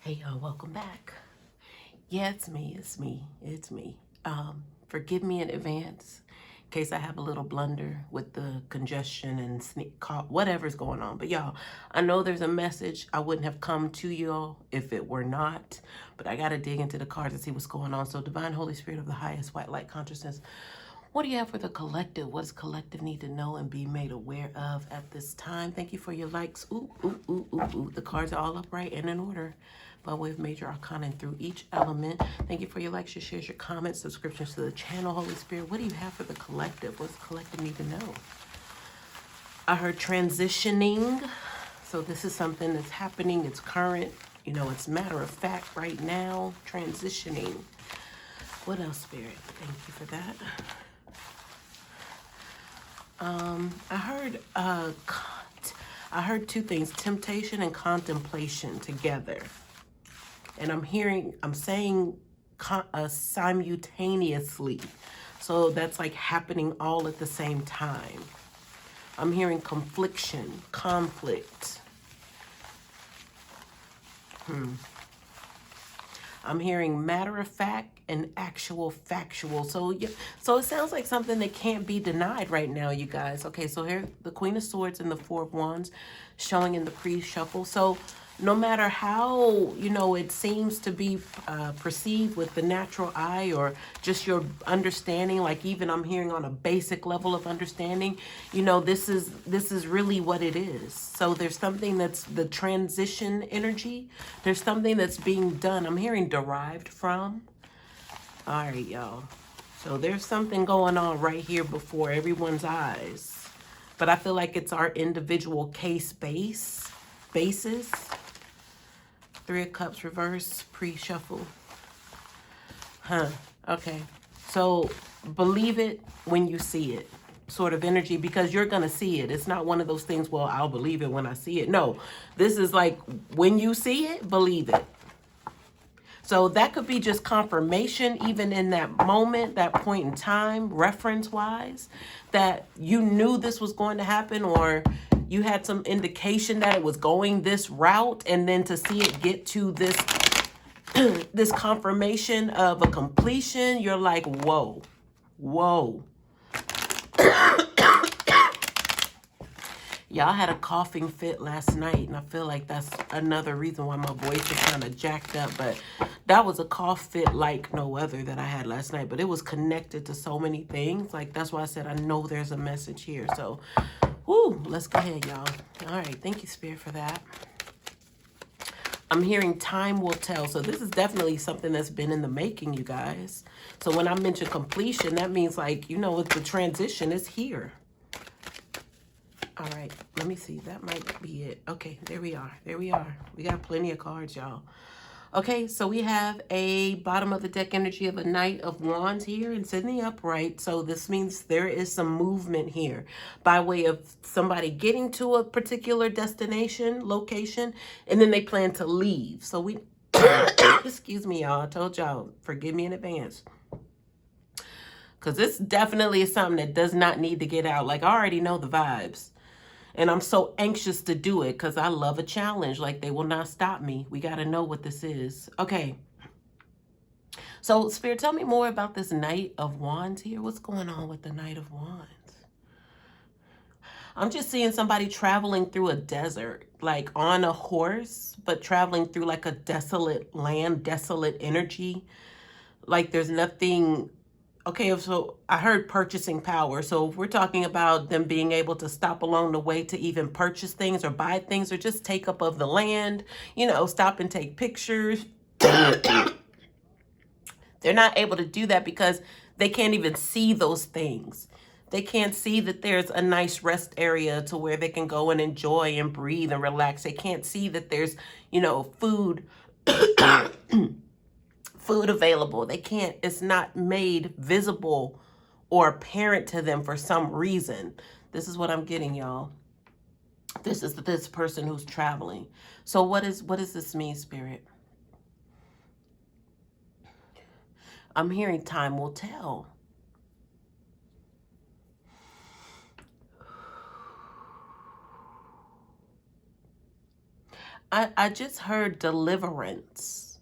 Hey y'all, welcome back. Yeah, it's me. Forgive me in advance in case I have a little blunder with the congestion and sneak cough, whatever's going on. But y'all, I know there's a message. I wouldn't have come to y'all if it were not, but I gotta dig into the cards and see what's going on. So Divine Holy Spirit of the highest white light consciousness, what do you have for the collective? What does collective need to know and be made aware of at this time? Thank you for your likes. Ooh, ooh, ooh, ooh, ooh. The cards are all upright and in order by way of major arcana and through each element. Thank you for your likes, your shares, your comments, subscriptions to the channel. Holy Spirit, what do you have for the collective? What does the collective need to know? I heard transitioning. So this is something that's happening. It's current. You know, it's matter of fact right now. Transitioning. What else, Spirit? Thank you for that. I heard two things, temptation and contemplation together. And I'm saying simultaneously. So that's like happening all at the same time. I'm hearing confliction, conflict. I'm hearing matter of fact and actual factual. So yeah, so it sounds like something that can't be denied right now, you guys. Okay, so here the Queen of Swords and the Four of Wands showing in the pre-shuffle. So no matter how, you know, it seems to be perceived with the natural eye or just your understanding, like even I'm hearing on a basic level of understanding, you know, this is really what it is. So there's something that's the transition energy. There's something that's being done. I'm hearing derived from. All right, y'all. So there's something going on right here before everyone's eyes. But I feel like it's our individual case basis. Three of Cups reverse, pre-shuffle. Okay. So believe it when you see it, sort of energy, because you're going to see it. It's not one of those things, well, I'll believe it when I see it. No, this is like when you see it, believe it. So that could be just confirmation, even in that moment, that point in time, reference-wise, that you knew this was going to happen, or you had some indication that it was going this route, and then to see it get to this this confirmation of a completion, you're like, whoa, whoa. Y'all had a coughing fit last night, and I feel like that's another reason why my voice is kind of jacked up. But that was a cough fit like no other that I had last night. But it was connected to so many things. Like, that's why I said I know there's a message here. So, whoo, let's go ahead, y'all. All right, thank you, Spirit, for that. I'm hearing time will tell. So this is definitely something that's been in the making, you guys. So when I mention completion, that means, like, you know, the transition is here. All right, let me see. That might be it. Okay, there we are. There we are. We got plenty of cards, y'all. Okay, so we have a bottom of the deck energy of a Knight of Wands here and sitting upright. So this means there is some movement here by way of somebody getting to a particular destination, location, and then they plan to leave. So we, excuse me, y'all. I told y'all, forgive me in advance. Because this definitely is something that does not need to get out. Like, I already know the vibes. And I'm so anxious to do it because I love a challenge. Like, they will not stop me. We got to know what this is. Okay. So, Spirit, tell me more about this Knight of Wands here. What's going on with the Knight of Wands? I'm just seeing somebody traveling through a desert, like on a horse, but traveling through like a desolate land, desolate energy. Like there's nothing. Okay, so I heard purchasing power. So if we're talking about them being able to stop along the way to even purchase things or buy things or just take up of the land, you know, stop and take pictures. They're not able to do that because they can't even see those things. They can't see that there's a nice rest area to where they can go and enjoy and breathe and relax. They can't see that there's, you know, food available. They can't, it's not made visible or apparent to them for some reason. This is what I'm getting, y'all. This is this person who's traveling. So what does this mean, Spirit? I'm hearing time will tell. I just heard deliverance.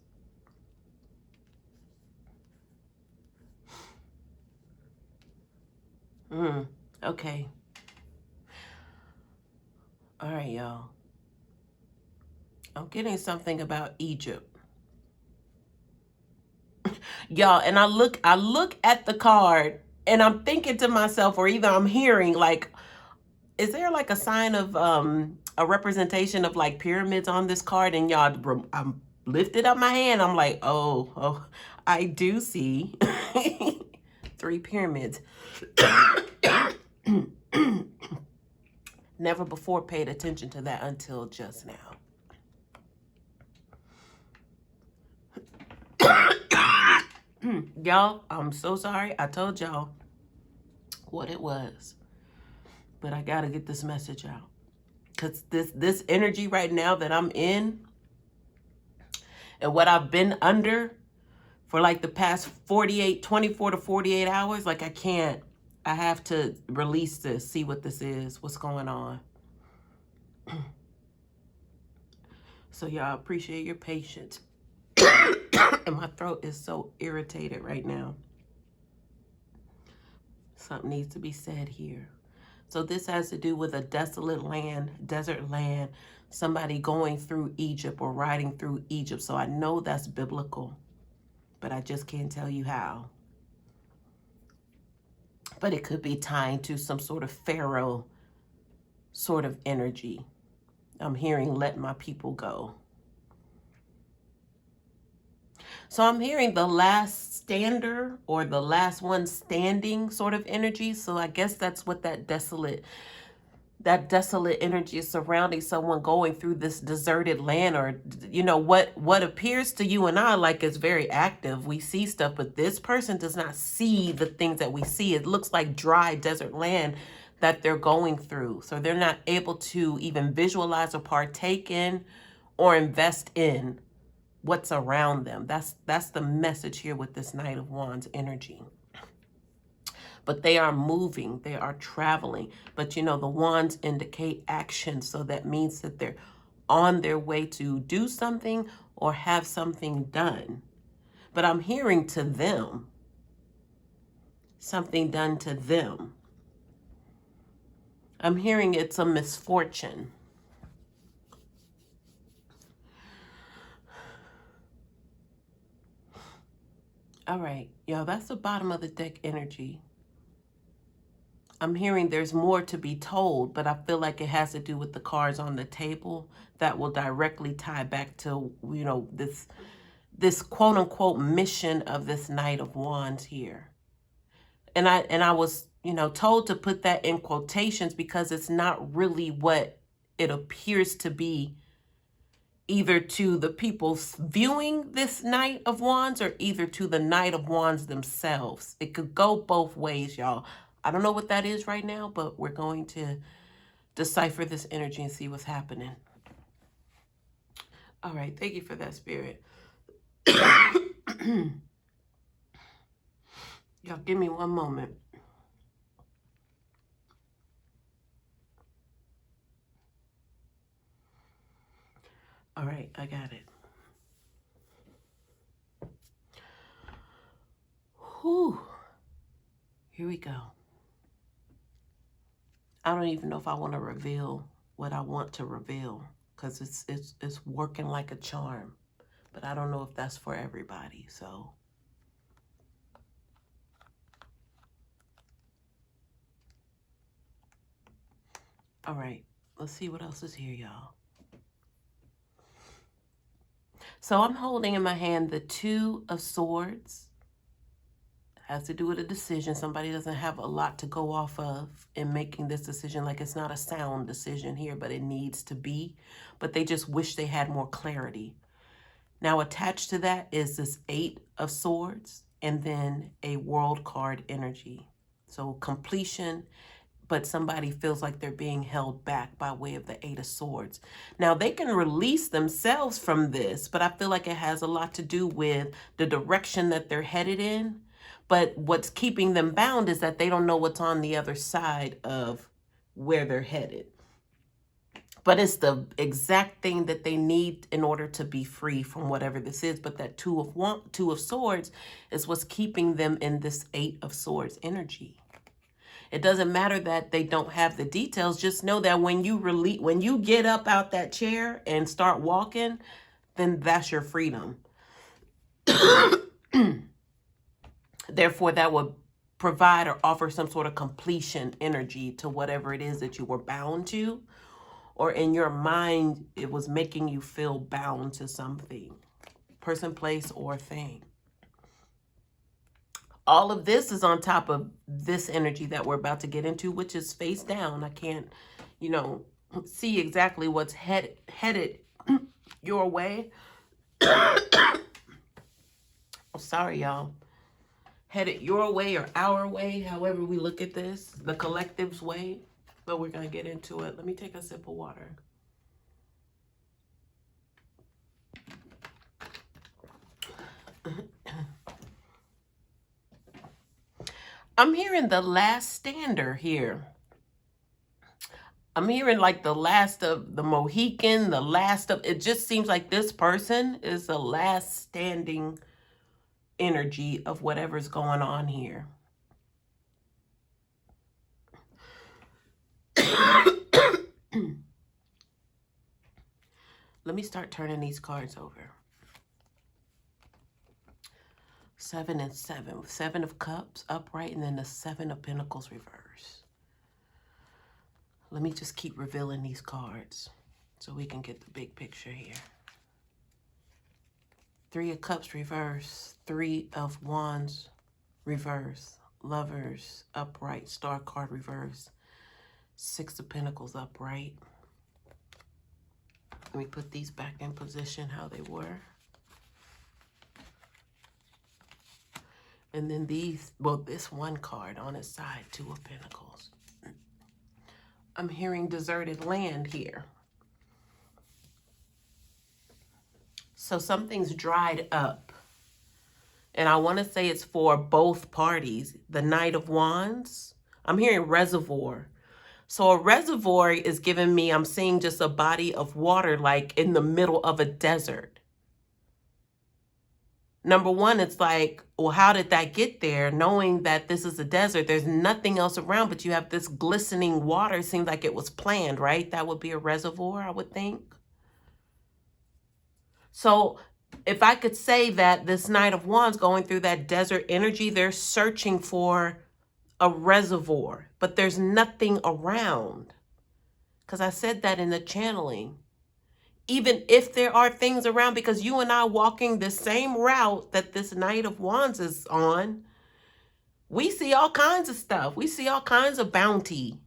Okay. All right, y'all. I'm getting something about Egypt. Y'all, and I look at the card and I'm thinking to myself, or either I'm hearing like, is there like a sign of a representation of like pyramids on this card? And y'all, I'm lifted up my hand. I'm like, oh, I do see 3 pyramids. Never before paid attention to that until just now. Y'all, I'm so sorry. I told y'all what it was. But I gotta get this message out. Because this energy right now that I'm in and what I've been under for like the past 24 to 48 hours, like I have to release this, see what this is, what's going on. So y'all, appreciate your patience. And my throat is so irritated right now. Something needs to be said here. So this has to do with a desolate land, desert land, somebody going through Egypt or riding through Egypt. So I know that's biblical, but I just can't tell you how. But it could be tying to some sort of Pharaoh sort of energy. I'm hearing, let my people go. So I'm hearing the last stander or the last one standing sort of energy. So I guess that's what that desolate energy is surrounding someone going through this deserted land, or what appears to you and I like is very active. We see stuff, but this person does not see the things that we see. It looks like dry desert land that they're going through. So they're not able to even visualize or partake in or invest in what's around them. That's the message here with this Knight of Wands energy. But they are moving, they are traveling. But the wands indicate action. So that means that they're on their way to do something or have something done. But I'm hearing to them, something done to them. I'm hearing it's a misfortune. All right, y'all, that's the bottom of the deck energy. I'm hearing there's more to be told, but I feel like it has to do with the cards on the table that will directly tie back to, this quote unquote mission of this Knight of Wands here. And I was, told to put that in quotations because it's not really what it appears to be, either to the people viewing this Knight of Wands or either to the Knight of Wands themselves. It could go both ways, y'all. I don't know what that is right now, but we're going to decipher this energy and see what's happening. All right, thank you for that, Spirit. Y'all, give me one moment. All right, I got it. Whew. Here we go. I don't even know if I want to reveal what I want to reveal because it's working like a charm, but I don't know if that's for everybody. So all right, let's see what else is here, y'all. So I'm holding in my hand the Two of Swords. Has to do with a decision. Somebody doesn't have a lot to go off of in making this decision. Like, it's not a sound decision here, but it needs to be. But they just wish they had more clarity. Now, attached to that is this Eight of Swords and then a World card energy. So completion, but somebody feels like they're being held back by way of the Eight of Swords. Now, they can release themselves from this, but I feel like it has a lot to do with the direction that they're headed in. But what's keeping them bound is that they don't know what's on the other side of where they're headed. But it's the exact thing that they need in order to be free from whatever this is. But that two of swords is what's keeping them in this Eight of Swords energy. It doesn't matter that they don't have the details. Just know that when you get up out that chair and start walking, then that's your freedom. Therefore, that would provide or offer some sort of completion energy to whatever it is that you were bound to, or in your mind, it was making you feel bound to something, person, place, or thing. All of this is on top of this energy that we're about to get into, which is face down. I can't, see exactly what's headed your way. Oh, sorry, y'all. Headed your way or our way, however we look at this, the collective's way. But we're going to get into it. Let me take a sip of water. I'm hearing the last stander here. I'm hearing like the last of the Mohican, the last of, it just seems like this person is the last standing energy of whatever's going on here. Let me start turning these cards over. 7 and 7. 7 of Cups upright, and then the 7 of Pentacles reverse. Let me just keep revealing these cards so we can get the big picture here. 3 of Cups reverse. 3 of Wands reverse. Lovers upright. Star card reverse. 6 of Pentacles upright. Let me put these back in position how they were. And then this one card on its side, 2 of Pentacles. I'm hearing deserted land here. So something's dried up. And I want to say it's for both parties. The Knight of Wands. I'm hearing reservoir. So a reservoir is giving me, I'm seeing just a body of water like in the middle of a desert. Number one, it's like, well, how did that get there? Knowing that this is a desert, there's nothing else around, but you have this glistening water. It seems like it was planned, right? That would be a reservoir, I would think. So if I could say that this Knight of Wands going through that desert energy, they're searching for a reservoir, but there's nothing around. Because I said that in the channeling. Even if there are things around, because you and I walking the same route that this Knight of Wands is on, we see all kinds of stuff. We see all kinds of bounty,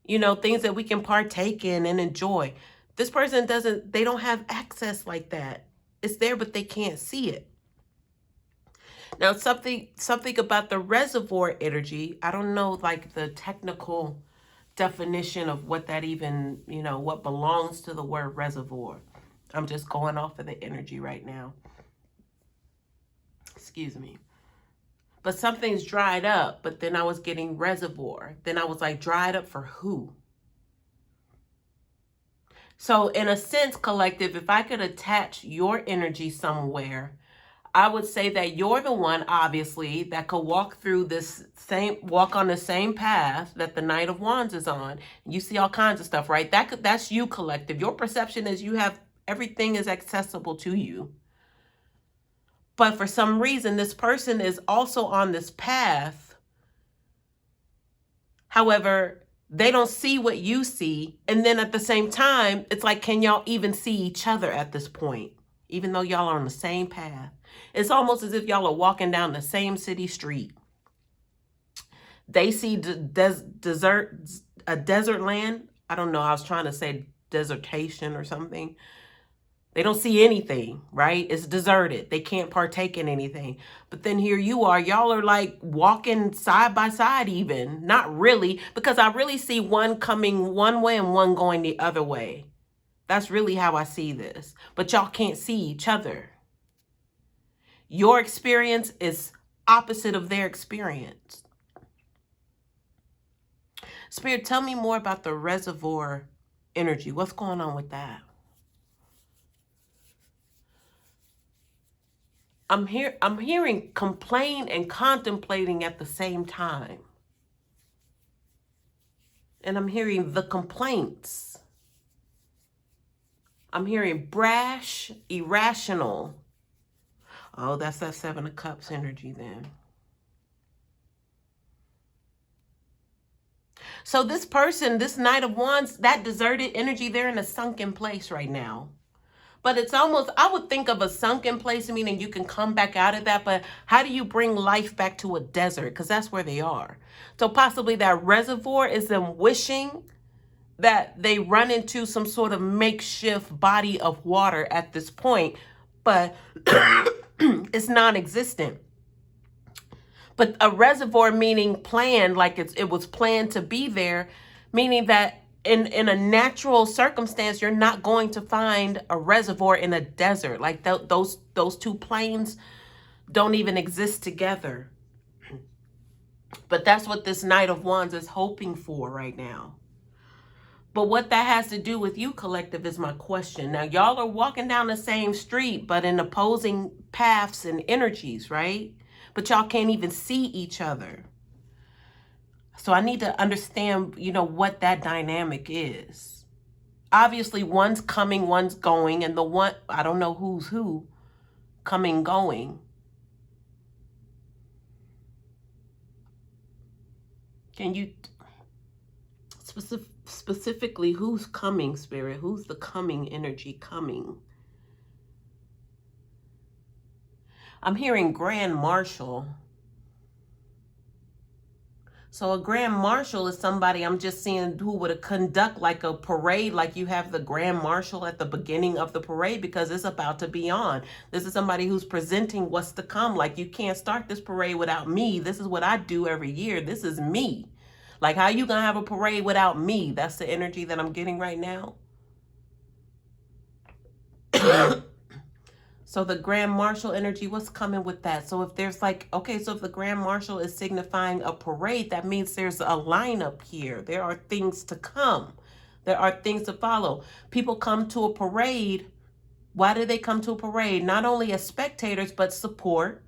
things that we can partake in and enjoy. This person they don't have access like that. It's there, but they can't see it. Now, something about the reservoir energy, I don't know like the technical definition of what that even, what belongs to the word reservoir. I'm just going off of the energy right now. Excuse me. But something's dried up, but then I was getting reservoir. Then I was like, dried up for who? So in a sense, collective, if I could attach your energy somewhere, I would say that you're the one, obviously, that could walk on the same path that the Knight of Wands is on. You see all kinds of stuff, right? That's you, collective. Your perception is everything is accessible to you. But for some reason, this person is also on this path. However, they don't see what you see. And then at the same time, it's like, can y'all even see each other at this point? Even though y'all are on the same path. It's almost as if y'all are walking down the same city street. They see a desert land. I don't know. I was trying to say desertation or something. They don't see anything, right? It's deserted. They can't partake in anything. But then here you are. Y'all are like walking side by side even. Not really, because I really see one coming one way and one going the other way. That's really how I see this. But y'all can't see each other. Your experience is opposite of their experience. Spirit, tell me more about the reservoir energy. What's going on with that? I'm hearing complain and contemplating at the same time. And I'm hearing the complaints. I'm hearing brash, irrational. Oh, that's that Seven of Cups energy then. So this person, this Knight of Wands, that deserted energy, they're in a sunken place right now. But it's almost, I would think of a sunken place, meaning you can come back out of that. But how do you bring life back to a desert? Because that's where they are. So possibly that reservoir is them wishing that they run into some sort of makeshift body of water at this point. But it's non-existent. But a reservoir meaning planned, like it was planned to be there, meaning that in a natural circumstance, you're not going to find a reservoir in a desert. Like those two planes don't even exist together. But that's what this Knight of Wands is hoping for right now. But what that has to do with you, collective, is my question. Now, y'all are walking down the same street, but in opposing paths and energies, right? But y'all can't even see each other. So I need to understand, what that dynamic is. Obviously, one's coming, one's going, and the one, I don't know who's who, coming, going. Can you, specifically, who's coming, Spirit? Who's the coming energy coming? I'm hearing Grand Marshal. So a Grand Marshal is somebody I'm just seeing who would conduct like a parade, like you have the Grand Marshal at the beginning of the parade, because it's about to be on. This is somebody who's presenting what's to come. Like, you can't start this parade without me. This is what I do every year. This is me. Like, how you gonna have a parade without me? That's the energy that I'm getting right now. So the Grand Marshal energy, what's coming with that? So if there's like, okay, so if the Grand Marshal is signifying a parade, that means there's a lineup here. There are things to come. There are things to follow. People come to a parade. Why do they come to a parade? Not only as spectators, but support.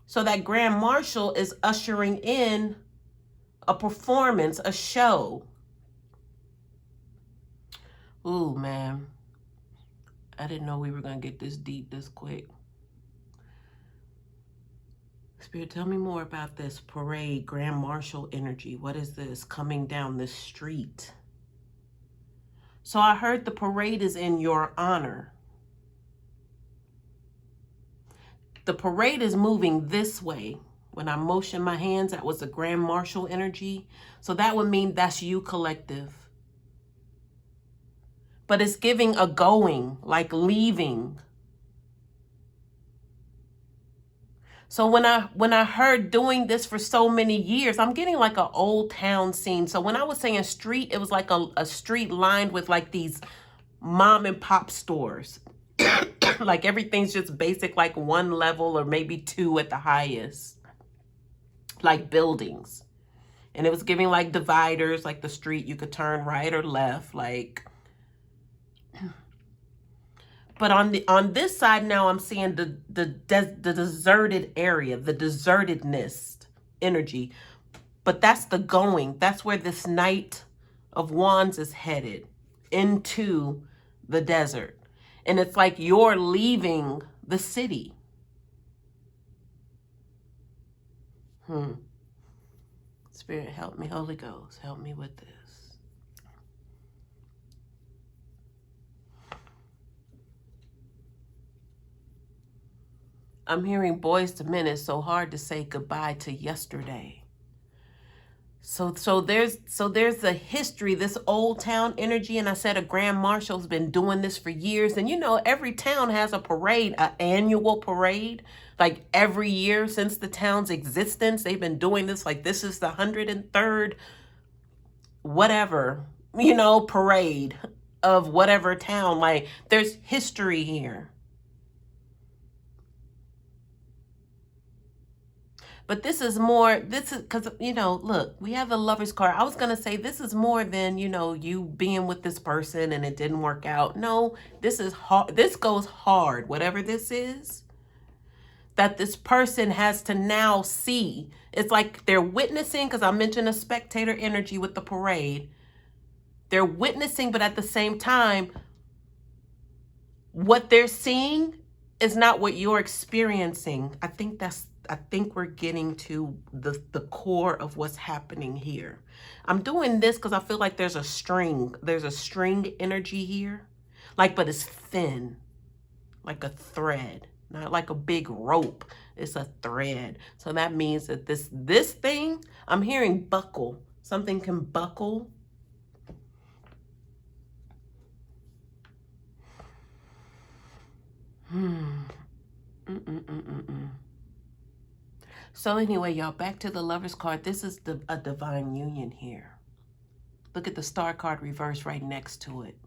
So that Grand Marshal is ushering in a performance, a show. Ooh, man. I didn't know we were going to get this deep this quick. Spirit, tell me more about this parade, Grand Marshal energy. What is this coming down the street? So I heard the parade is in your honor. The parade is moving this way. When I motion my hands, that was the Grand Marshal energy. So that would mean that's you, collective. But it's giving a going, like leaving. So when I heard doing this for so many years, I'm getting like an old town scene. So when I was saying street, it was like a street lined with like these mom and pop stores. Like everything's just basic, like one level or maybe two at the highest. Like buildings. And it was giving like dividers, like the street you could turn right or left, like. But on this side now, I'm seeing the deserted area, the desertedness energy. But that's the going. That's where this Knight of Wands is headed, into the desert. And it's like you're leaving the city. Spirit, help me. Holy Ghost, help me with this. I'm hearing Boys to Men. It's so hard to say goodbye to yesterday. So there's the history, this old town energy, and I said a Grand Marshal's been doing this for years. And every town has a parade, an annual parade, like every year since the town's existence. They've been doing this, like this is the 103rd whatever, parade of whatever town. Like there's history here. But this is more, this is, because, you know, look, we have the Lover's card. I was going to say this is more than, you know, you being with this person and it didn't work out. No, this is hard. This goes hard, whatever this is, that this person has to now see. It's like they're witnessing, because I mentioned a spectator energy with the parade. They're witnessing, but at the same time, what they're seeing is not what you're experiencing. I think we're getting to the core of what's happening here. I'm doing this because I feel like there's a string energy here. Like, but it's thin, like a thread, not like a big rope. It's a thread. So that means that this thing, I'm hearing buckle. Something can buckle. So anyway, y'all, back to the Lover's card. This is a divine union here. Look at the Star card reversed right next to it.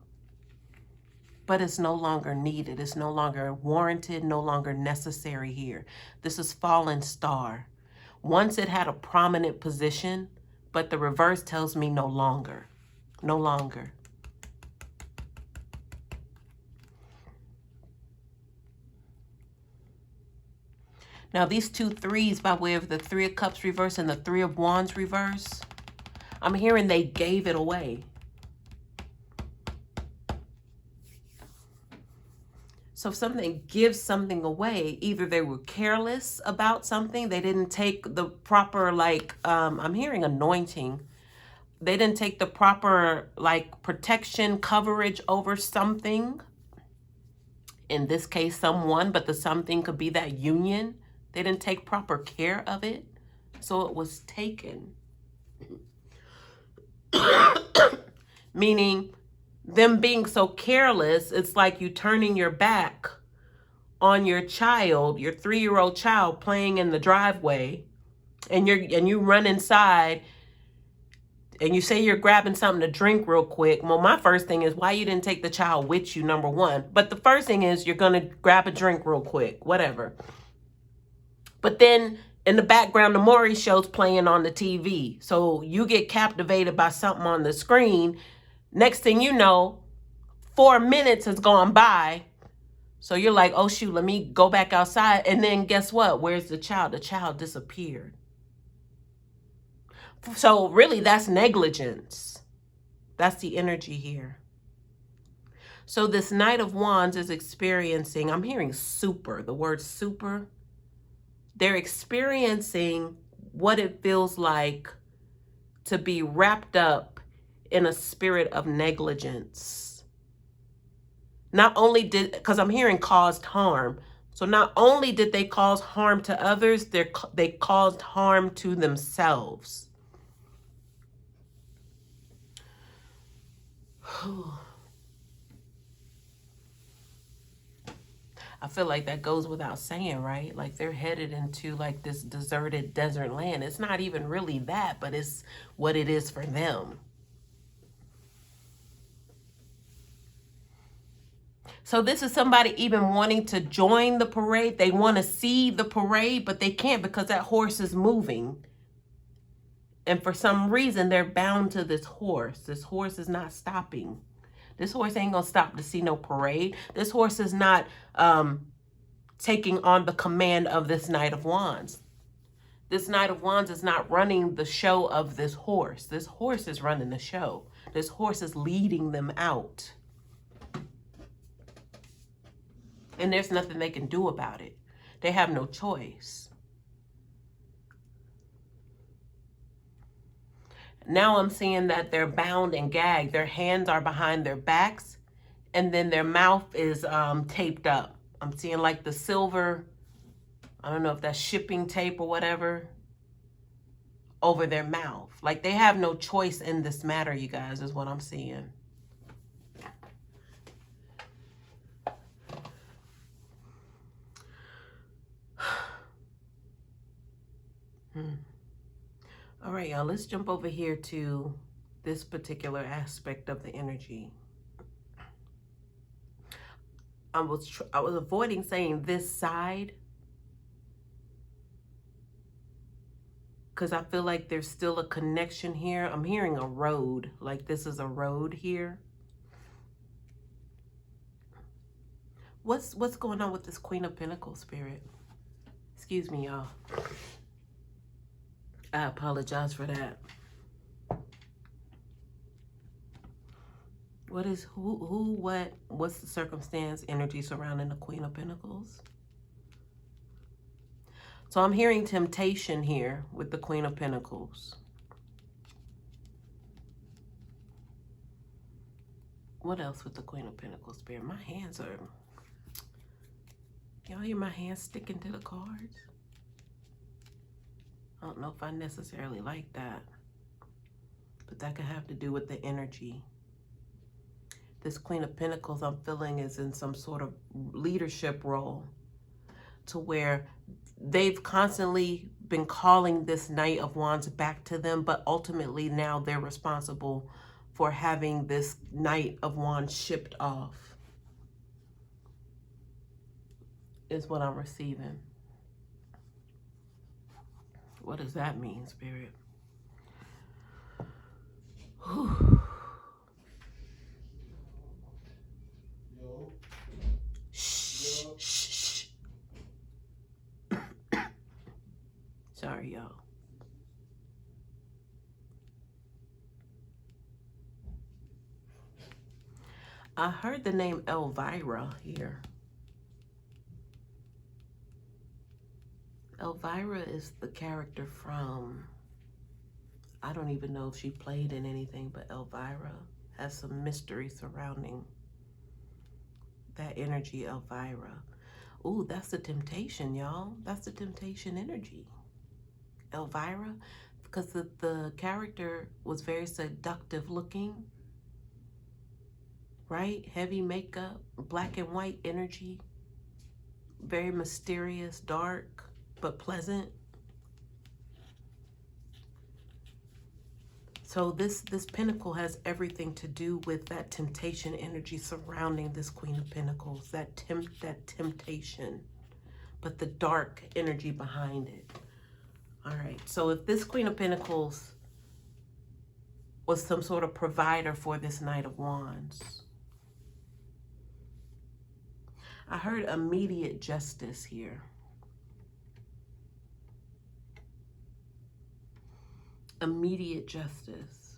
But it's no longer needed. It's no longer warranted, no longer necessary here. This is fallen star. Once it had a prominent position, but the reverse tells me no longer. No longer. Now, these two threes by way of the Three of Cups reverse and the Three of Wands reverse, I'm hearing they gave it away. So if something gives something away, either they were careless about something, they didn't take the proper, like, I'm hearing anointing. They didn't take the proper, like, protection, coverage over something. In this case, someone, but the something could be that union. They didn't take proper care of it, so it was taken. Meaning, them being so careless, it's like you turning your back on your child, your 3-year-old child playing in the driveway, and you run inside and you say you're grabbing something to drink real quick. Well, my first thing is why you didn't take the child with you, number one. But the first thing is you're going to grab a drink real quick, whatever. But then in the background, the Maury show's playing on the TV. So you get captivated by something on the screen. Next thing you know, 4 minutes has gone by. So you're like, oh, shoot, let me go back outside. And then guess what? Where's the child? The child disappeared. So really, that's negligence. That's the energy here. So this Knight of Wands is experiencing, I'm hearing super, the word super. They're experiencing what it feels like to be wrapped up in a spirit of negligence. Not only did, because I'm hearing caused harm. So not only did they cause harm to others, they caused harm to themselves. I feel like that goes without saying, right? Like they're headed into like this deserted desert land. It's not even really that, but it's what it is for them. So this is somebody even wanting to join the parade. They want to see the parade, but they can't because that horse is moving. And for some reason, they're bound to this horse. This horse is not stopping. This horse ain't going to stop to see no parade. This horse is not taking on the command of this Knight of Wands. This Knight of Wands is not running the show of this horse. This horse is running the show. This horse is leading them out. And there's nothing they can do about it. They have no choice. Now I'm seeing that they're bound and gagged. Their hands are behind their backs, and then their mouth is taped up. I'm seeing like the silver, I don't know if that's shipping tape or whatever, over their mouth. Like they have no choice in this matter, you guys, is what I'm seeing. All right, y'all, let's jump over here to this particular aspect of the energy. I was avoiding saying this side because I feel like there's still a connection here. I'm hearing a road, like this is a road here. What's going on with this Queen of Pentacles spirit? Excuse me, y'all. I apologize for that. What is what's the circumstance, energy surrounding the Queen of Pentacles? So I'm hearing temptation here with the Queen of Pentacles. What else with the Queen of Pentacles spirit? My hands are, y'all hear my hands sticking to the cards? I don't know if I necessarily like that, but that could have to do with the energy. This Queen of Pentacles, I'm feeling, is in some sort of leadership role to where they've constantly been calling this Knight of Wands back to them, but ultimately now they're responsible for having this Knight of Wands shipped off, is what I'm receiving. What does that mean, Spirit? Whew. Shh, shh, shh. Sorry, y'all. I heard the name Elvira here. Elvira is the character from, I don't even know if she played in anything, but Elvira has some mystery surrounding that energy, Elvira. Ooh, that's the temptation, y'all. That's the temptation energy. Elvira, because the character was very seductive looking, right? Heavy makeup, black and white energy, very mysterious, dark, but pleasant. So this pentacle has everything to do with that temptation energy surrounding this Queen of Pentacles, that temptation, but the dark energy behind it. All right, so if this Queen of Pentacles was some sort of provider for this Knight of Wands, I heard immediate justice here. Immediate justice.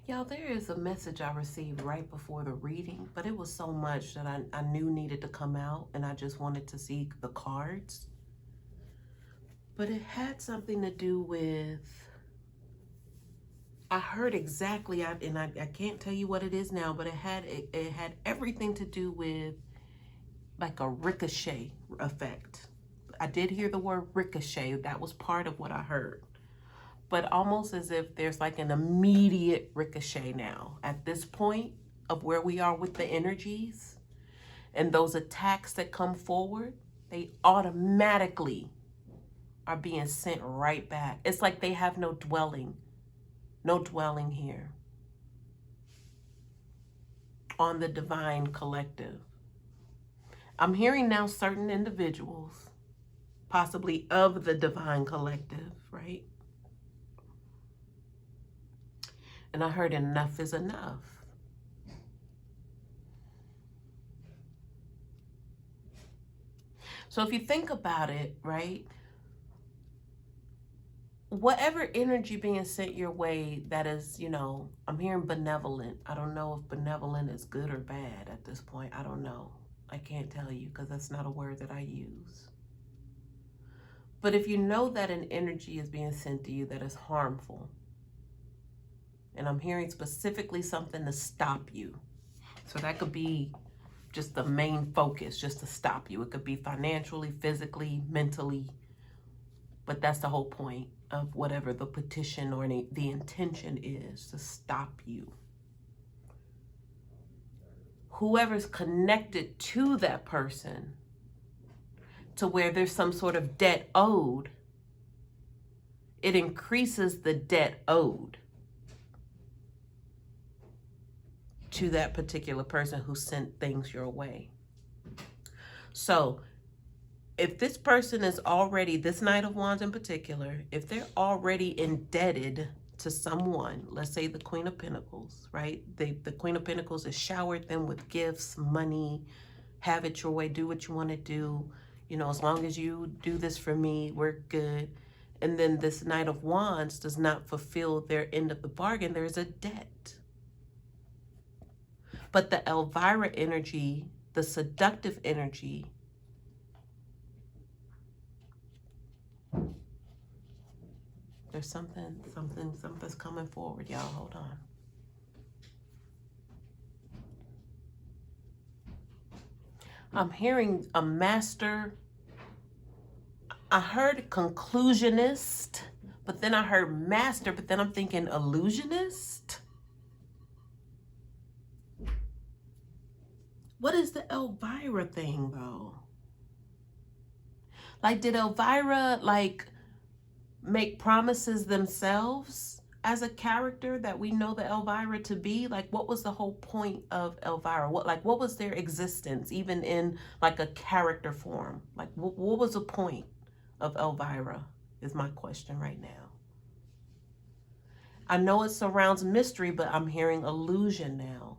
Y'all, there is a message I received right before the reading, but it was so much that I knew needed to come out, and I just wanted to see the cards. But it had something to do with, I heard exactly, and I can't tell you what it is now, but it had everything to do with like a ricochet effect. I did hear the word ricochet. That was part of what I heard. But almost as if there's like an immediate ricochet now at this point of where we are with the energies, and those attacks that come forward, they automatically are being sent right back. It's like they have no dwelling here on the divine collective. I'm hearing now certain individuals, possibly of the divine collective, right? And I heard enough is enough. So if you think about it, right? Whatever energy being sent your way that is, you know, I'm hearing benevolent. I don't know if benevolent is good or bad at this point. I don't know. I can't tell you because that's not a word that I use. But if you know that an energy is being sent to you that is harmful, and I'm hearing specifically something to stop you. So that could be just the main focus, just to stop you. It could be financially, physically, mentally, but that's the whole point of whatever the petition or the intention is, to stop you. Whoever's connected to that person, to where there's some sort of debt owed, it increases the debt owed to that particular person who sent things your way. So if this person is already, this Knight of Wands in particular, if they're already indebted to someone, let's say the Queen of Pentacles, right? The Queen of Pentacles has showered them with gifts, money, have it your way, do what you want to do. You know, as long as you do this for me, we're good. And then this Knight of Wands does not fulfill their end of the bargain. There's a debt. But the Elvira energy, the seductive energy, there's something's coming forward, y'all. Hold on. I'm hearing a master. I heard conclusionist, but then I heard master, but then I'm thinking illusionist. What is the Elvira thing, though? Like, did Elvira, like, make promises themselves as a character that we know the Elvira to be? Like, what was the whole point of Elvira? What was their existence, even in, like, a character form? Like, what was the point of Elvira is my question right now. I know it surrounds mystery, but I'm hearing illusion now.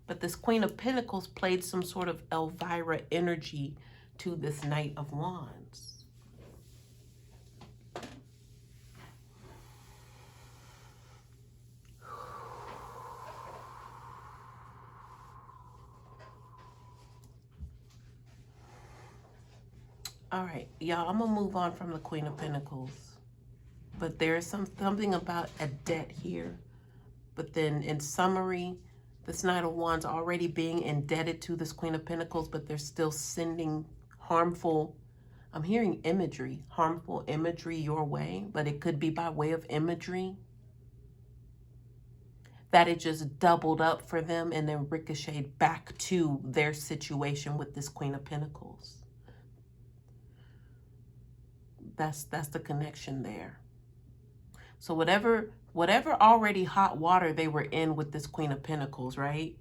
But this Queen of Pentacles played some sort of Elvira energy to this Knight of Wands. All right, y'all, I'm going to move on from the Queen of Pentacles. But there is something about a debt here. But then in summary, this Knight of Wands already being indebted to this Queen of Pentacles, but they're still sending harmful, I'm hearing imagery, harmful imagery your way, but it could be by way of imagery that it just doubled up for them and then ricocheted back to their situation with this Queen of Pentacles. That's the connection there. So whatever already hot water they were in with this Queen of Pentacles, right?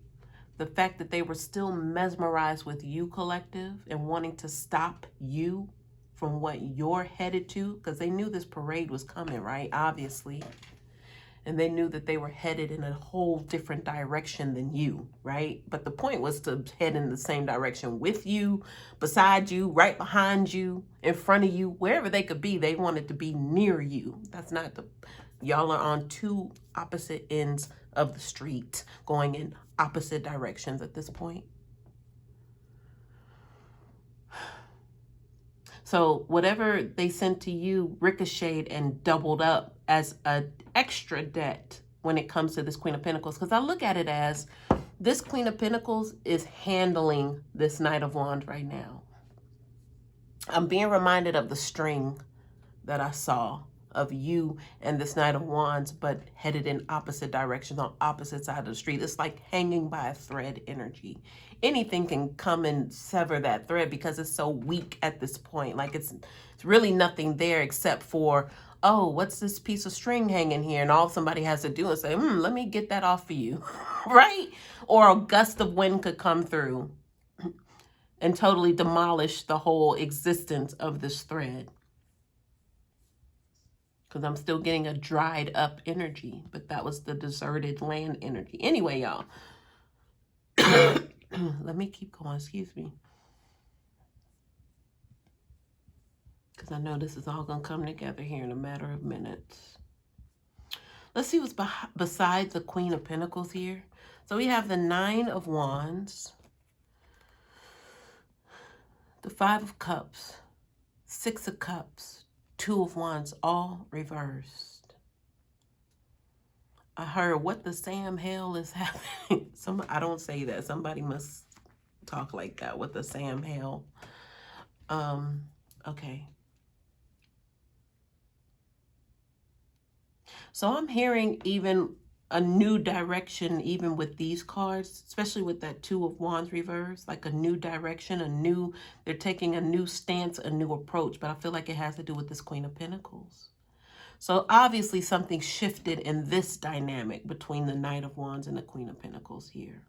The fact that they were still mesmerized with you, collective, and wanting to stop you from what you're headed to, because they knew this parade was coming, right? Obviously. And they knew that they were headed in a whole different direction than you, right? But the point was to head in the same direction with you, beside you, right behind you, in front of you, wherever they could be. They wanted to be near you. That's not the... Y'all are on two opposite ends of the street, going in opposite directions at this point. So whatever they sent to you ricocheted and doubled up as an extra debt when it comes to this Queen of Pentacles. Because I look at it as this Queen of Pentacles is handling this Knight of Wands right now. I'm being reminded of the string that I saw of you and this Knight of Wands, but headed in opposite directions on opposite side of the street. It's like hanging by a thread energy. Anything can come and sever that thread because it's so weak at this point. Like it's really nothing there except for, oh, what's this piece of string hanging here? And all somebody has to do is say, let me get that off of you, right? Or a gust of wind could come through and totally demolish the whole existence of this thread. Because I'm still getting a dried up energy, but that was the deserted land energy. Anyway, y'all, let me keep going, excuse me. Because I know this is all going to come together here in a matter of minutes. Let's see what's besides the Queen of Pentacles here. So we have the Nine of Wands, the Five of Cups, Six of Cups, Two of Wands, all reversed. I heard, what the Sam hell is happening? I don't say that. Somebody must talk like that. What the Sam hell? Okay. So I'm hearing even a new direction, even with these cards, especially with that Two of Wands reverse, like a new direction, they're taking a new stance, a new approach, but I feel like it has to do with this Queen of Pentacles. So obviously something shifted in this dynamic between the Knight of Wands and the Queen of Pentacles here.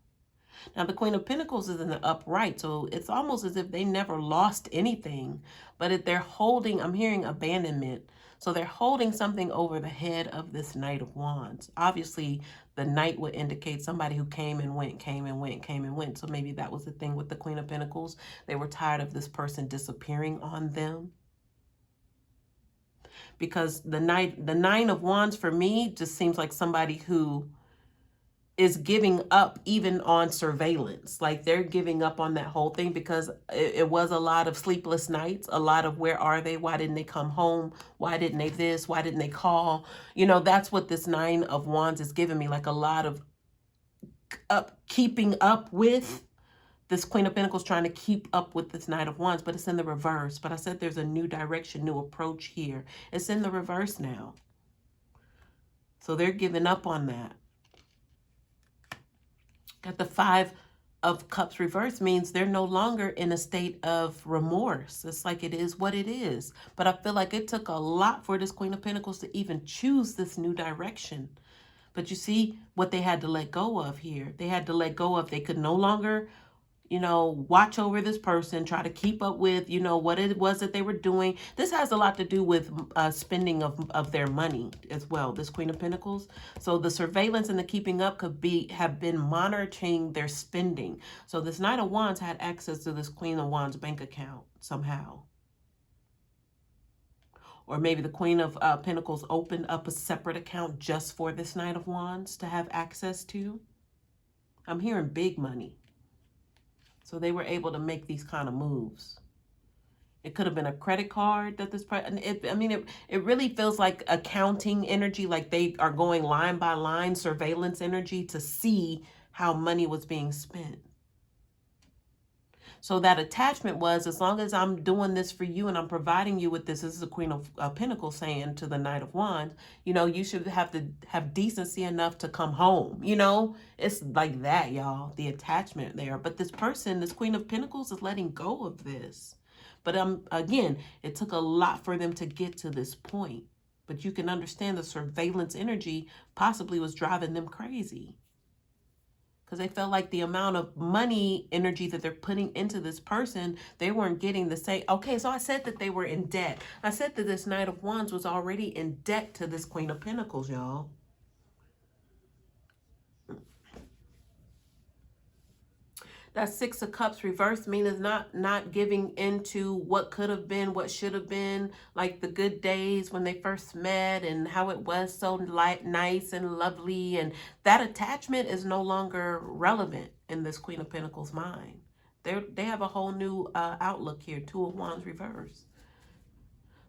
Now, the Queen of Pentacles is in the upright, so it's almost as if they never lost anything, but if they're holding, I'm hearing abandonment. So they're holding something over the head of this Knight of Wands. Obviously, the Knight would indicate somebody who came and went, came and went, came and went. So maybe that was the thing with the Queen of Pentacles. They were tired of this person disappearing on them. Because the Nine of Wands for me just seems like somebody who is giving up even on surveillance. Like they're giving up on that whole thing because it was a lot of sleepless nights, a lot of where are they? Why didn't they come home? Why didn't they this? Why didn't they call? You know, that's what this Nine of Wands is giving me, like a lot of keeping up with. This Queen of Pentacles trying to keep up with this Knight of Wands, but it's in the reverse. But I said there's a new direction, new approach here. It's in the reverse now. So they're giving up on that. Got the Five of Cups reverse means they're no longer in a state of remorse. It's like it is what it is. But I feel like it took a lot for this Queen of Pentacles to even choose this new direction. But you see what they had to let go of here. They had to let go of, they could no longer, you know, watch over this person, try to keep up with, you know, what it was that they were doing. This has a lot to do with spending of their money as well, this Queen of Pentacles. So the surveillance and the keeping up could have been monitoring their spending. So this Knight of Wands had access to this Queen of Wands bank account somehow. Or maybe the Queen of Pentacles opened up a separate account just for this Knight of Wands to have access to. I'm hearing big money. So they were able to make these kind of moves. It could have been a credit card that this person, it really feels like accounting energy, like they are going line by line, surveillance energy to see how money was being spent. So that attachment was, as long as I'm doing this for you and I'm providing you with this is the Queen of Pentacles saying to the Knight of Wands, you know, you should have to have decency enough to come home. You know, it's like that, y'all, the attachment there. But this person, this Queen of Pentacles is letting go of this. But again, it took a lot for them to get to this point. But you can understand the surveillance energy possibly was driving them crazy. Because they felt like the amount of money energy that they're putting into this person, they weren't getting the same. Okay, so I said that they were in debt. I said that this Knight of Wands was already in debt to this Queen of Pentacles, y'all. That Six of Cups reverse means not giving into what could have been, what should have been, like the good days when they first met and how it was so nice and lovely. And that attachment is no longer relevant in this Queen of Pentacles mind. They have a whole new outlook here, Two of Wands reverse.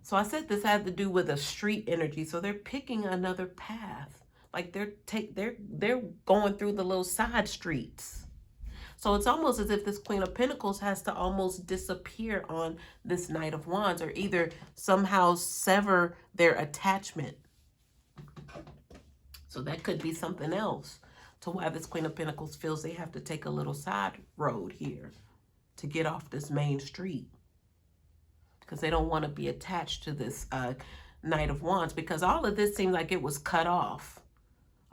So I said this had to do with a street energy. So they're picking another path. Like they're going through the little side streets. So it's almost as if this Queen of Pentacles has to almost disappear on this Knight of Wands, or either somehow sever their attachment. So that could be something else to why this Queen of Pentacles feels they have to take a little side road here to get off this main street. Because they don't want to be attached to this Knight of Wands, because all of this seemed like it was cut off.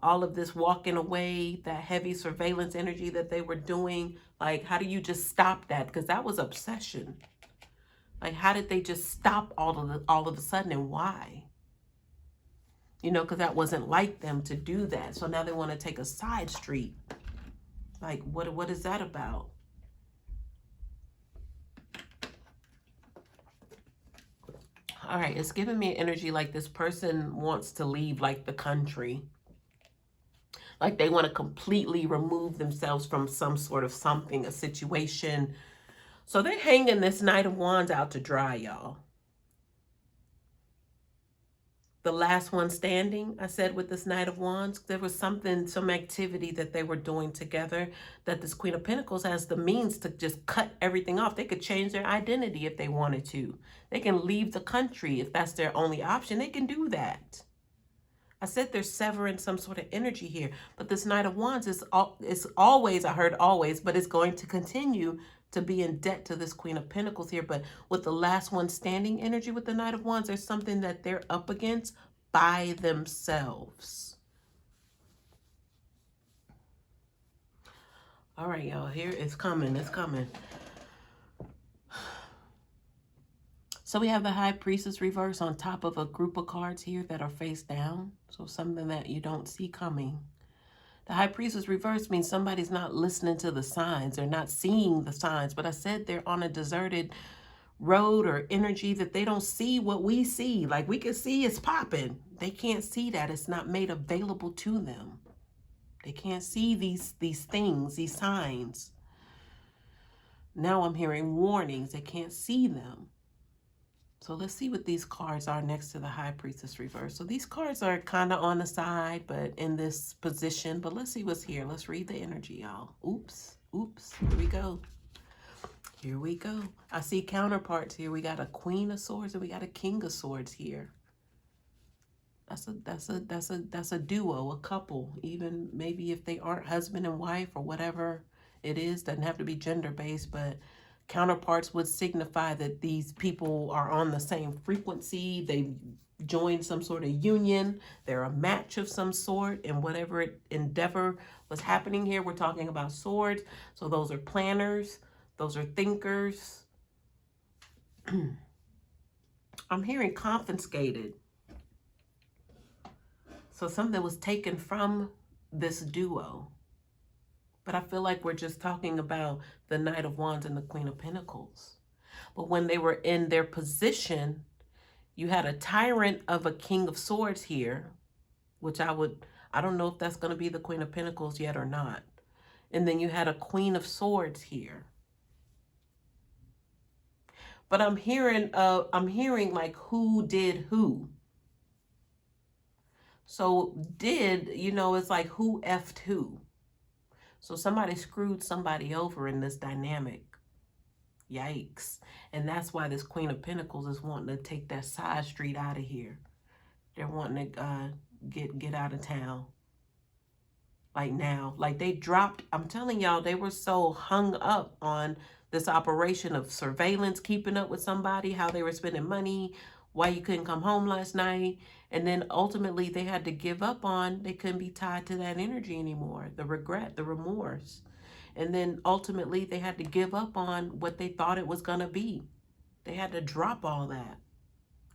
All of this walking away, that heavy surveillance energy that they were doing, like, how do you just stop that? Because that was obsession. Like, how did they just stop all of a sudden, and why? You know, because that wasn't like them to do that. So now they want to take a side street. Like, what is that about? All right, it's giving me energy like this person wants to leave, like, the country. Like they want to completely remove themselves from some sort of something, a situation. So they're hanging this Knight of Wands out to dry, y'all. The last one standing, I said, with this Knight of Wands, there was something, some activity that they were doing together that this Queen of Pentacles has the means to just cut everything off. They could change their identity if they wanted to. They can leave the country if that's their only option. They can do that. I said they're severing some sort of energy here. But this Knight of Wands is always, I heard always, but it's going to continue to be in debt to this Queen of Pentacles here. But with the last one standing energy with the Knight of Wands, there's something that they're up against by themselves. All right, y'all. Here it's coming. It's coming. So we have the High Priestess reverse on top of a group of cards here that are face down. So something that you don't see coming. The High Priestess reverse means somebody's not listening to the signs. They're not seeing the signs. But I said they're on a deserted road or energy that they don't see what we see. Like we can see it's popping. They can't see that. It's not made available to them. They can't see these things, these signs. Now I'm hearing warnings. They can't see them. So let's see what these cards are next to the High Priestess reverse. So these cards are kind of on the side, but in this position. But let's see what's here. Let's read the energy, y'all. Oops. Oops. Here we go. Here we go. I see counterparts here. We got a Queen of Swords and we got a King of Swords here. That's a duo, a couple. Even maybe if they aren't husband and wife or whatever it is, doesn't have to be gender based, but counterparts would signify that these people are on the same frequency. They joined some sort of union. They're a match of some sort in whatever endeavor was happening here. We're talking about swords. So those are planners. Those are thinkers. I'm hearing confiscated. So something was taken from this duo. But I feel like we're just talking about the Knight of Wands and the Queen of Pentacles. But when they were in their position, you had a tyrant of a King of Swords here, which I don't know if that's going to be the Queen of Pentacles yet or not. And then you had a Queen of Swords here. But I'm hearing like who did who. So it's like who effed who. So somebody screwed somebody over in this dynamic. Yikes. And that's why this Queen of Pentacles is wanting to take that side street out of here. They're wanting to get out of town. Like now. Like they dropped, I'm telling y'all, they were so hung up on this operation of surveillance, keeping up with somebody, how they were spending money, why you couldn't come home last night. And then ultimately they had to give up on, they couldn't be tied to that energy anymore. The regret, the remorse. And then ultimately they had to give up on what they thought it was going to be. They had to drop all that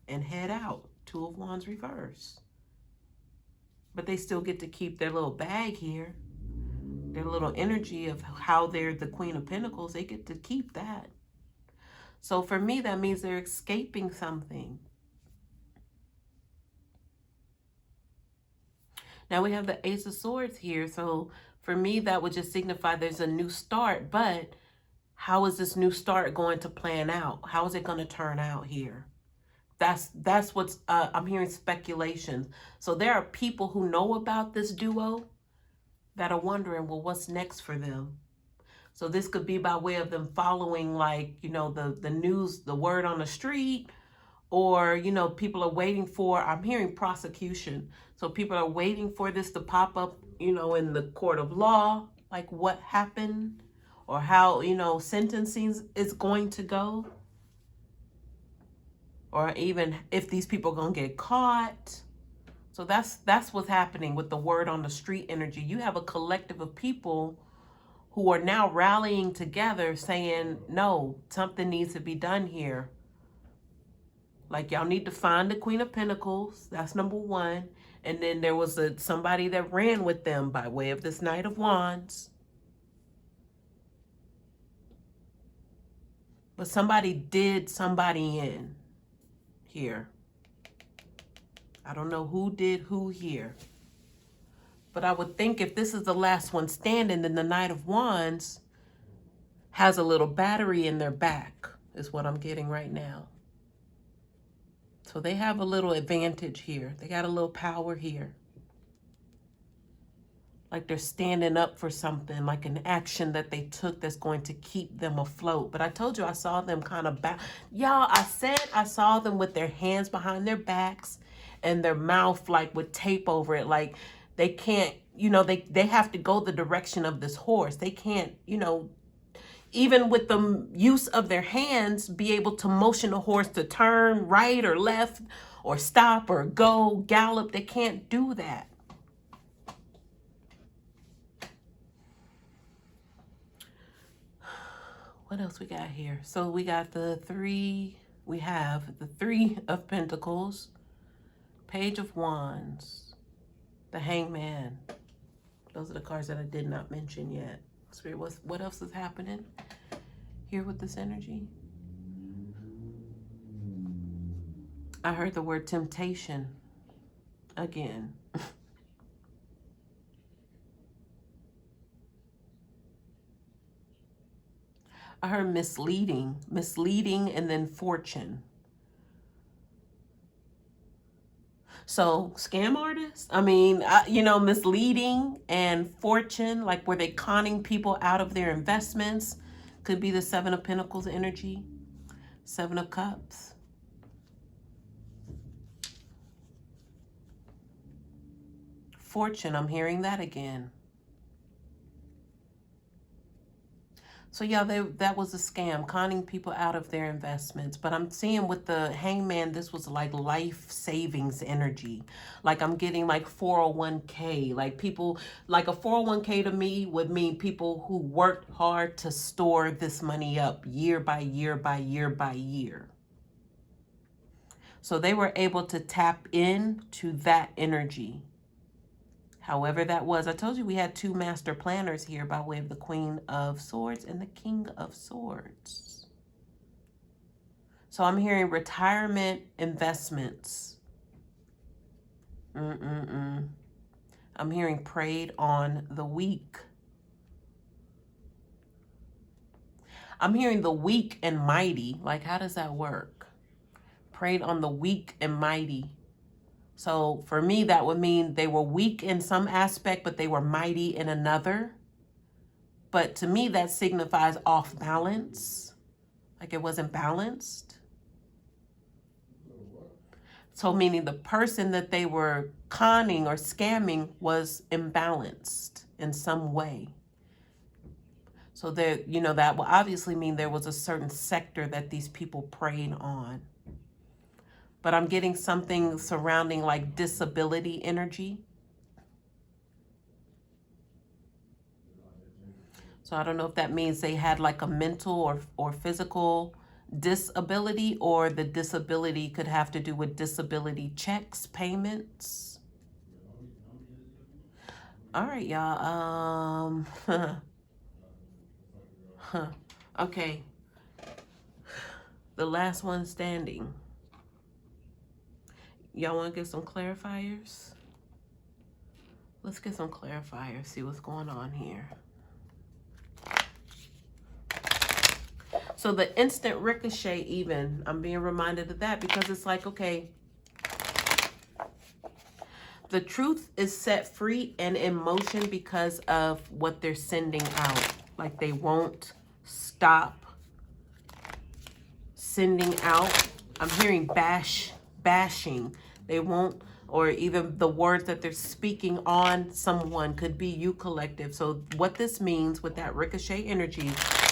and head out. Two of Wands reverse. But they still get to keep their little bag here. Their little energy of how they're the Queen of Pentacles. They get to keep that. So for me, that means they're escaping something. Now we have the Ace of Swords here. So for me, that would just signify there's a new start. But how is this new start going to plan out? How is it going to turn out here? That's what's, I'm hearing speculations. So there are people who know about this duo that are wondering, well, what's next for them? So this could be by way of them following, like, the news, the word on the street, or, people are waiting for, I'm hearing prosecution. So people are waiting for this to pop up, in the court of law, like what happened or how, sentencing is going to go. Or even if these people are going to get caught. So that's what's happening with the word on the street energy. You have a collective of people who are now rallying together saying, no, something needs to be done here. Like y'all need to find the Queen of Pentacles. That's number one. And then there was somebody that ran with them by way of this Knight of Wands. But somebody did somebody in here. I don't know who did who here. But I would think if this is the last one standing, then the Knight of Wands has a little battery in their back, is what I'm getting right now. So they have a little advantage here. They got a little power here. Like they're standing up for something, like an action that they took that's going to keep them afloat. But I told you I saw them kind of back. Y'all, I said I saw them with their hands behind their backs and their mouth like with tape over it. Like they can't, they have to go the direction of this horse. They can't, even with the use of their hands, be able to motion a horse to turn right or left or stop or go, gallop. They can't do that. What else we got here? So we got we have the Three of Pentacles, Page of Wands, the Hangman. Those are the cards that I did not mention yet. Spirit, what else is happening here with this energy? I heard the word temptation again. I heard misleading, and then fortune. So scam artists, I mean, misleading and fortune, like were they conning people out of their investments? Could be the Seven of Pentacles energy, Seven of Cups. Fortune, I'm hearing that again. So yeah, that was a scam, conning people out of their investments. But I'm seeing with the Hangman, this was like life savings energy. Like I'm getting like 401k, like people, like a 401k to me would mean people who worked hard to store this money up year by year by year by year. So they were able to tap into that energy. However that was, I told you we had two master planners here by way of the Queen of Swords and the King of Swords. So I'm hearing retirement investments. I'm hearing preyed on the weak. I'm hearing the weak and mighty. Like, how does that work? Preyed on the weak and mighty. So for me, that would mean they were weak in some aspect, but they were mighty in another. But to me, that signifies off balance. Like it wasn't balanced. So meaning the person that they were conning or scamming was imbalanced in some way. So there, that will obviously mean there was a certain sector that these people preyed on. But I'm getting something surrounding like disability energy. So I don't know if that means they had like a mental or physical disability, or the disability could have to do with disability checks, payments. All right, y'all. Okay. The last one standing. Y'all want to get some clarifiers? Let's get some clarifiers, see what's going on here. So the instant ricochet even, I'm being reminded of that because it's like, okay, the truth is set free and in motion because of what they're sending out. Like they won't stop sending out. I'm hearing bashing. They won't, or even the words that they're speaking on someone could be you collective. So what this means with that ricochet energy,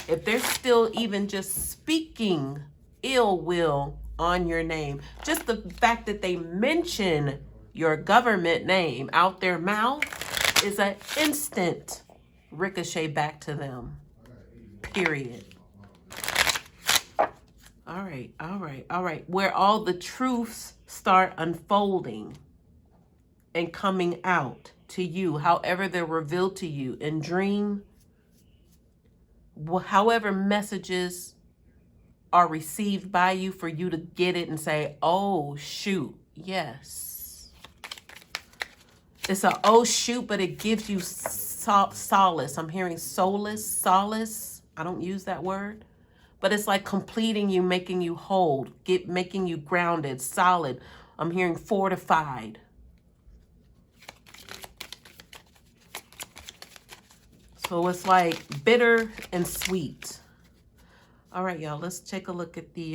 if they're still even just speaking ill will on your name, just the fact that they mention your government name out their mouth is an instant ricochet back to them, period. All right. Where all the truths start unfolding and coming out to you, however they're revealed to you in dream, however messages are received by you for you to get it and say, oh, shoot, yes. It's a oh, shoot, but it gives you solace. I'm hearing solace. I don't use that word. But it's like completing you, making you whole, making you grounded, solid. I'm hearing fortified. So it's like bitter and sweet. All right, y'all, let's take a look at the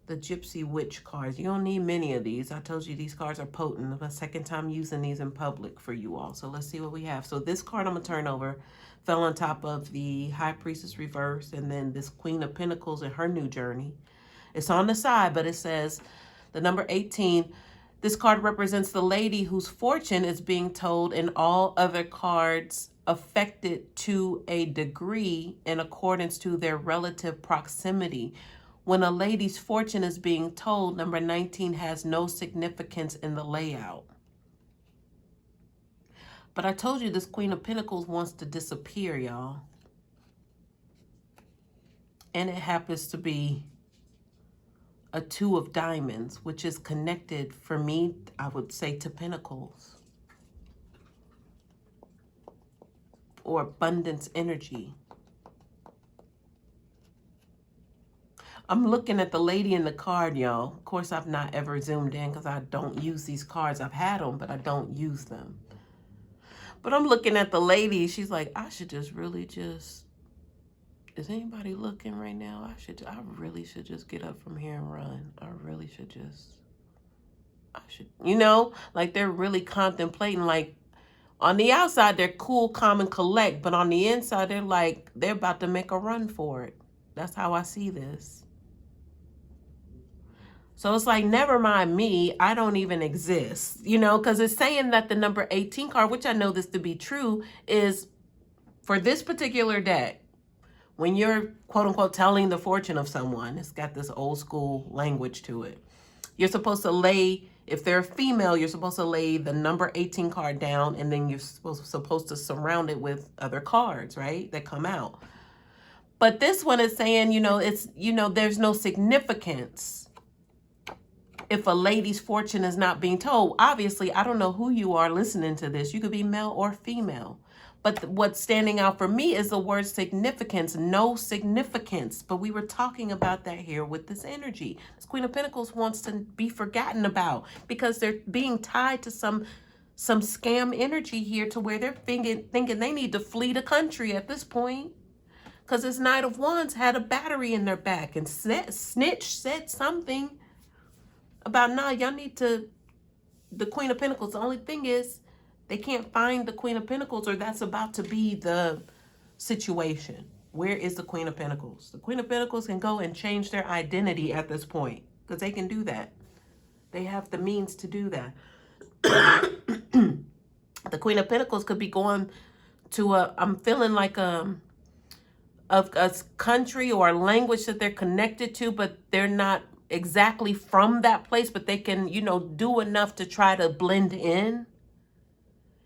Gypsy Witch cards. You don't need many of these. I told you these cards are potent. It's my second time using these in public for you all. So let's see what we have. So this card I'm going to turn over fell on top of the High Priestess reverse and then this Queen of Pentacles and her new journey. It's on the side, but it says the number 18. This card represents the lady whose fortune is being told, and all other cards affected to a degree in accordance to their relative proximity. When a lady's fortune is being told, number 19 has no significance in the layout. But I told you this Queen of Pentacles wants to disappear, y'all. And it happens to be a 2 of diamonds, which is connected, for me, I would say, to Pentacles. Or abundance energy. I'm looking at the lady in the card, y'all. Of course, I've not ever zoomed in because I don't use these cards. I've had them, but I don't use them. But I'm looking at the lady. She's like, I should just really just, is anybody looking right now? I really should just get up from here and run. I really should just, you know, like they're really contemplating, like on the outside, they're cool, calm, and collect. But on the inside, they're like, they're about to make a run for it. That's how I see this. So it's like, never mind me, I don't even exist, you know, because it's saying that the number 18 card, which I know this to be true, is for this particular deck, when you're, quote unquote, telling the fortune of someone, it's got this old school language to it. You're supposed to lay, if they're a female, you're supposed to lay the number 18 card down, and then you're supposed to surround it with other cards, right, that come out. But this one is saying, you know, it's, you know, there's no significance if a lady's fortune is not being told. Obviously, I don't know who you are listening to this. You could be male or female. But what's standing out for me is the word significance, no significance. But we were talking about that here with this energy. This Queen of Pentacles wants to be forgotten about because they're being tied to some scam energy here to where they're thinking they need to flee the country at this point. Because this Knight of Wands had a battery in their back and snitch said something about, nah, y'all need to, the Queen of Pentacles. The only thing is they can't find the Queen of Pentacles, or that's about to be the situation. Where is the Queen of Pentacles? The Queen of Pentacles can go and change their identity at this point because they can do that. They have the means to do that. The Queen of Pentacles could be going to I'm feeling like a country or a language that they're connected to, but they're not exactly from that place, but they can, you know, do enough to try to blend in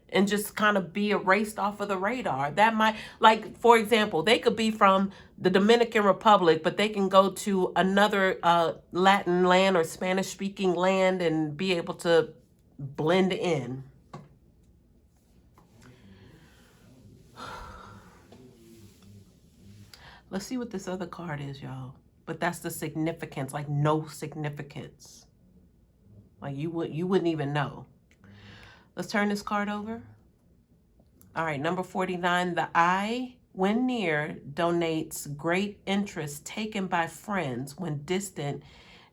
and just kind of be erased off of the radar. That might, like, for example, they could be from the Dominican Republic, but they can go to another Latin land or Spanish speaking land and be able to blend in. Let's see what this other card is, y'all. But that's the significance, like no significance. Like you wouldn't even know. Let's turn this card over. All right, number 49, the eye, when near, donates great interest taken by friends. When distant,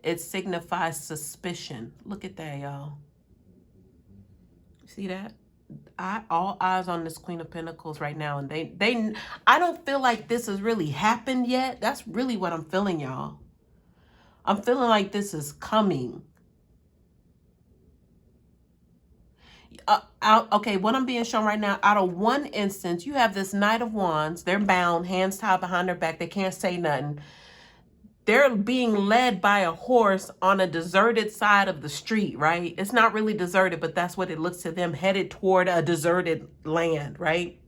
it signifies suspicion. Look at that, y'all. See that? All eyes on this Queen of Pentacles right now, and I don't feel like this has really happened yet. That's really what I'm feeling, y'all. I'm feeling like this is coming. Okay, what I'm being shown right now, out of one instance, you have this Knight of Wands. They're bound, hands tied behind their back. They can't say nothing. They're being led by a horse on a deserted side of the street, right? It's not really deserted, but that's what it looks to them, headed toward a deserted land, right?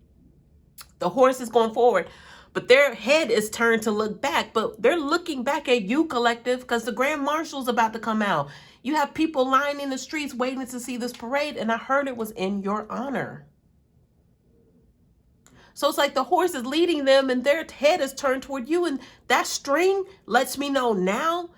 The horse is going forward, but their head is turned to look back, but they're looking back at you, collective, because the Grand Marshal's about to come out. You have people lying in the streets waiting to see this parade, and I heard it was in your honor. So it's like the horse is leading them and their head is turned toward you. And that string lets me know now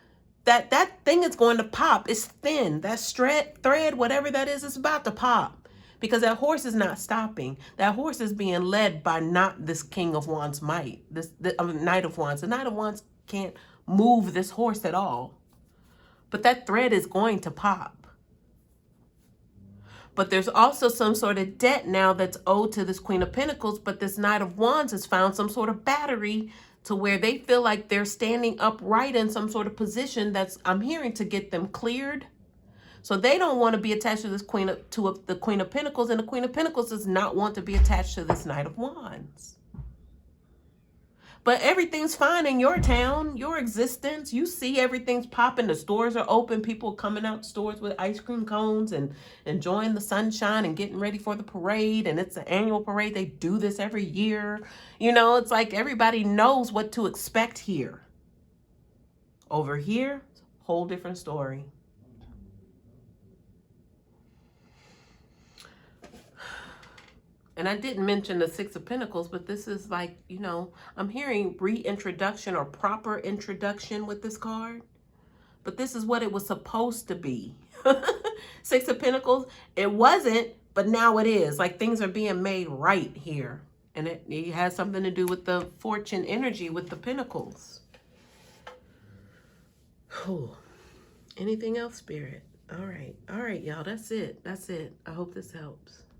that that thing is going to pop. It's thin. That thread, whatever that is, it's about to pop. Because that horse is not stopping. That horse is being led by not this King of Wands might. Knight of Wands. The Knight of Wands can't move this horse at all. But that thread is going to pop. But there's also some sort of debt now that's owed to this Queen of Pentacles, but this Knight of Wands has found some sort of battery to where they feel like they're standing upright in some sort of position that's, I'm hearing, to get them cleared. So they don't want to be attached to this the Queen of Pentacles, and the Queen of Pentacles does not want to be attached to this Knight of Wands. But everything's fine in your town, your existence. You see everything's popping. The stores are open. People coming out stores with ice cream cones and enjoying the sunshine and getting ready for the parade. And it's an annual parade. They do this every year. You know, it's like everybody knows what to expect here. Over here, whole different story. And I didn't mention the Six of Pentacles, but this is like, you know, I'm hearing reintroduction or proper introduction with this card. But this is what it was supposed to be. Six of Pentacles, it wasn't, but now it is. Like things are being made right here. And it has something to do with the fortune energy with the Pentacles. Whew. Anything else, Spirit? All right, y'all. That's it. I hope this helps.